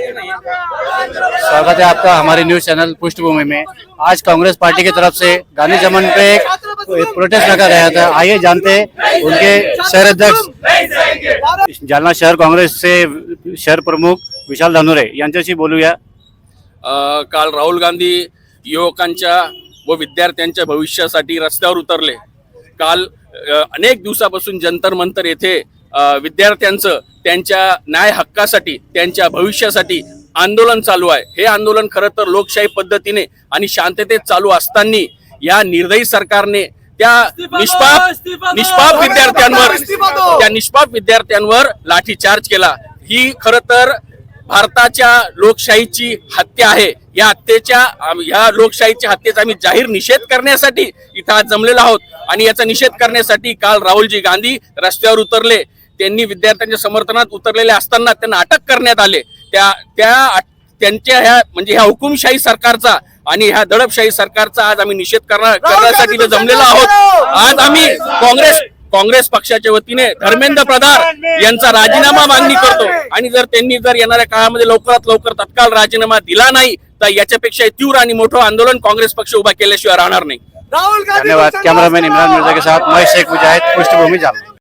स्वागत है आपका हमारे न्यूज चैनल पृष्ठभूमि में। आज कांग्रेस पार्टी की तरफ से गांधी चमन पे एक प्रोटेस्ट रखा गया था। आइए जानते हैं उनके शहर अध्यक्ष जालना शहर काँग्रेस से शहर प्रमुख विशाल धानोरे यांच्याशी बोलूया। काल राहुल गांधी युवकांच्या व विद्यार्थ्यांच्या भविष्यासाठी रस्त्यावर उतरले। काल अनेक दिवसापासून जंतर मंतर येथे विद्यार्थ्यांचं त्यांच्या न्याय हक्कासाठी त्यांच्या भविष्यासाठी आंदोलन चालू आहे। हे आंदोलन खरं तर लोकशाही पद्धतीने आणि शांततेत चालू असताना या निर्दयी सरकारने त्या निष्पाप विद्यार्थ्यांवर लाठीचार्ज केला। ही खरं तर भारताच्या लोकशाहीची हत्या आहे। या लोकशाहीच्या हत्येचा आम्ही जाहीर निषेध करण्यासाठी इथं आज जमलेलो आहोत आणि याचा निषेध करण्यासाठी काल राहुलजी गांधी रस्त्यावर उतरले। त्यांनी विद्यार्थ्यांच्या समर्थनात उतरलेले असताना त्यांना अटक करण्यात आले। त्यांच्या ह्या हुकुमशाही सरकारचा आणि ह्या दडपशाही सरकारचा आज आम्ही निषेध करण्यासाठी जमलेलो आहोत। आज आम्ही काँग्रेस पक्षाच्या वतीने धर्मेंद्र प्रधान यांचा राजीनामा मागणी करतो आणि जर त्यांनी येणाऱ्या काळामध्ये लवकरात लवकर तत्काळ राजीनामा दिला नाही तर याच्यापेक्षा तीव्र आणि मोठं आंदोलन काँग्रेस पक्ष उभा केल्याशिवाय राहणार नाही। धन्यवाद। कैमरामैन इमरान मिर्जा के साथ मैं शेख मुजाहिद, पृष्ठभूमि जालना।